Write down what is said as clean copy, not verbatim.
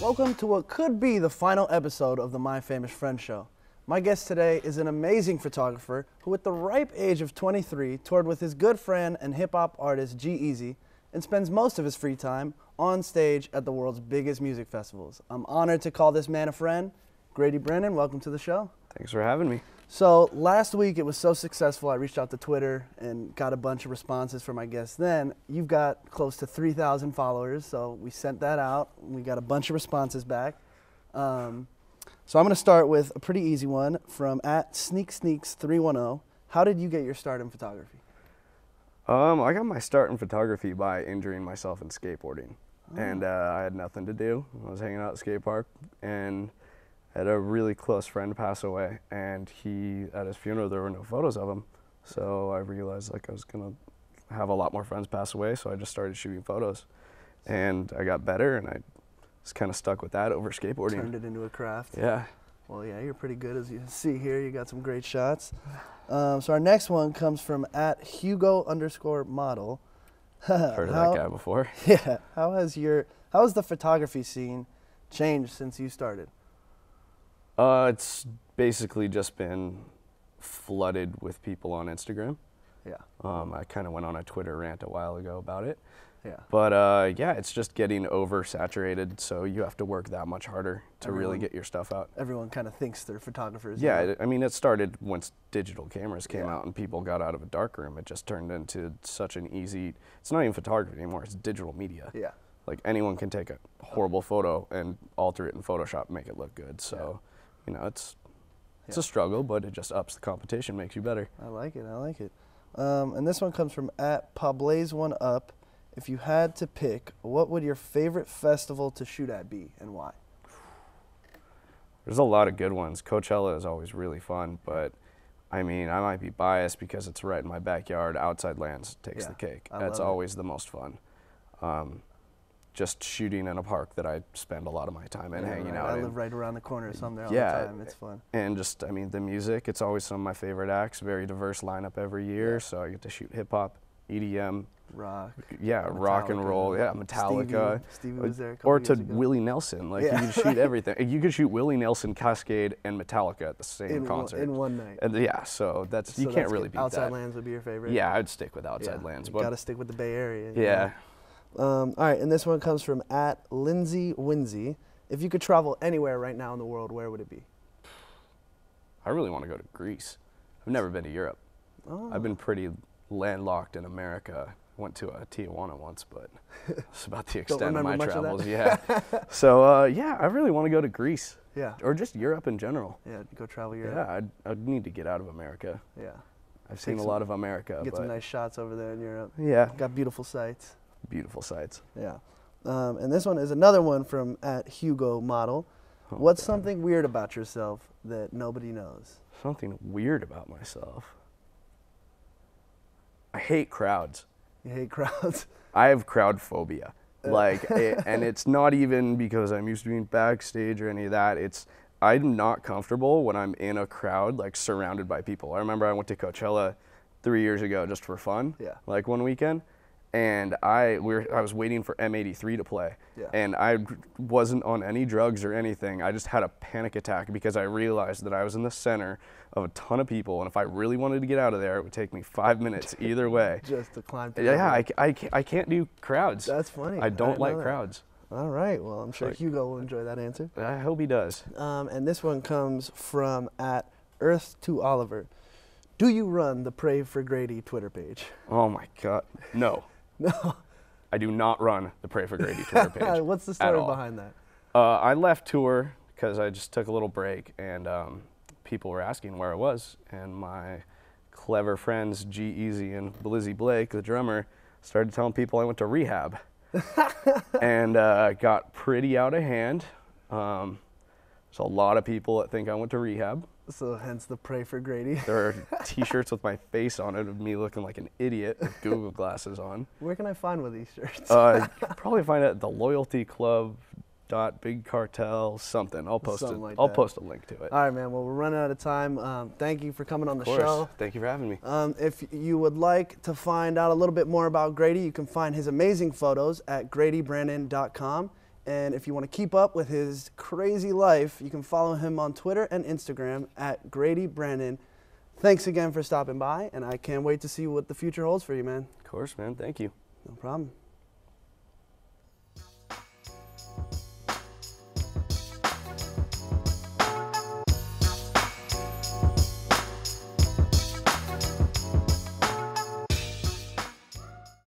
Welcome to what could be the final episode of the My Famous Friend Show. My guest today is an amazing photographer who at the ripe age of 23 toured with his good friend and hip-hop artist G-Eazy and spends most of his free time on stage at the world's biggest music festivals. I'm honored to call this man a friend. Grady Brannan, welcome to the show. Thanks for having me. So last week it was so successful I reached out to Twitter and got a bunch of responses from my guests then. You've got close to 3,000 followers, so we sent that out. We got a bunch of responses back. So I'm going to start with a pretty easy one from @SneakSneaks310. How did you get your start in photography? I got my start in photography by injuring myself in skateboarding. And I had nothing to do. I was hanging out at the skate park and had a really close friend pass away, and at his funeral there were no photos of him. So I realized like I was gonna have a lot more friends pass away, so I just started shooting photos. And I got better, and I just kind of stuck with that over skateboarding. Turned it into a craft. Yeah. Well, yeah, you're pretty good, as you see here. You got some great shots. So our next one comes from @Hugo_model. Heard of that guy before. Yeah. How has the photography scene changed since you started? It's basically just been flooded with people on Instagram. Yeah. I kind of went on a Twitter rant a while ago about it. Yeah. But yeah, it's just getting oversaturated, so you have to work that much harder to really get your stuff out. Everyone kind of thinks they're photographers. Yeah, you know? I mean, it started once digital cameras came out and people got out of a darkroom. It just turned into such an easy, it's not even photography anymore, it's digital media. Yeah. Like anyone can take a horrible photo and alter it in Photoshop and make it look good. So, you know, it's a struggle, but it just ups the competition, makes you better. I like it, I like it. And this one comes from @Pablaze1up. If you had to pick, what would your favorite festival to shoot at be and why? There's a lot of good ones. Coachella is always really fun, but I mean, I might be biased because it's right in my backyard. Outside Lands takes the cake. That's always the most fun. Just shooting in a park that I spend a lot of my time in, hanging out in. I live right around the corner, so I'm there all the time. It's fun. And just, I mean, the music, it's always some of my favorite acts. Very diverse lineup every year, so I get to shoot hip-hop, EDM, rock. Yeah, rock and roll. Yeah, Metallica. Stevie was there a or couple to years ago. Willie Nelson. Like you can shoot everything. You could shoot Willie Nelson, Cascade, and Metallica at the same concert in one night. And yeah, so that's you can't really beat that. Outside Lands would be your favorite. Yeah, I'd stick with Outside Lands. You gotta stick with the Bay Area. Yeah. All right, and this one comes from @LindsayWinsey. If you could travel anywhere right now in the world, where would it be? I really want to go to Greece. I've never been to Europe. I've been pretty landlocked in America. Went to Tijuana once, but it's about the extent of my travels. Yeah. So yeah, I really want to go to Greece. Yeah. Or just Europe in general. Yeah, go travel Europe. Yeah, I'd need to get out of America. Yeah. I've seen a lot of America. Get some nice shots over there in Europe. Yeah. Got beautiful sights. Beautiful sights. Yeah. And this one is another one from @HugoModel. What's something weird about yourself that nobody knows? Something weird about myself. I hate crowds. You hate crowds? I have crowd phobia. Like, and it's not even because I'm used to being backstage or any of that. I'm not comfortable when I'm in a crowd, like surrounded by people. I remember I went to Coachella 3 years ago just for fun, like one weekend. And I was waiting for M83 to play, and I wasn't on any drugs or anything. I just had a panic attack because I realized that I was in the center of a ton of people, and if I really wanted to get out of there, it would take me 5 minutes either way. Just to climb through. Yeah, I can't do crowds. That's funny. I don't like crowds. All right, well, I'm sure Hugo will enjoy that answer. I hope he does. And this one comes from @Earth2Oliver. Do you run the Pray for Grady Twitter page? Oh my God, no. No. I do not run the Pray for Grady Twitter page. What's the story behind that? I left tour because I just took a little break, and people were asking where I was, and my clever friends G-Eazy and Blizzy Blake, the drummer, started telling people I went to rehab. And got pretty out of hand. There's a lot of people that think I went to rehab. So hence the Pray for Grady. There are T-shirts with my face on it of me looking like an idiot with Google glasses on. Where can I find one of these shirts? You can probably find it at the Loyalty Club Big Cartel something. I'll post it. I'll post a link to it. All right, man. Well, we're running out of time. Thank you for coming on the show. Thank you for having me. If you would like to find out a little bit more about Grady, you can find his amazing photos at GradyBrannan.com. And if you want to keep up with his crazy life, you can follow him on Twitter and Instagram at Grady Brannan. Thanks again for stopping by, and I can't wait to see what the future holds for you, man. Of course, man. Thank you. No problem.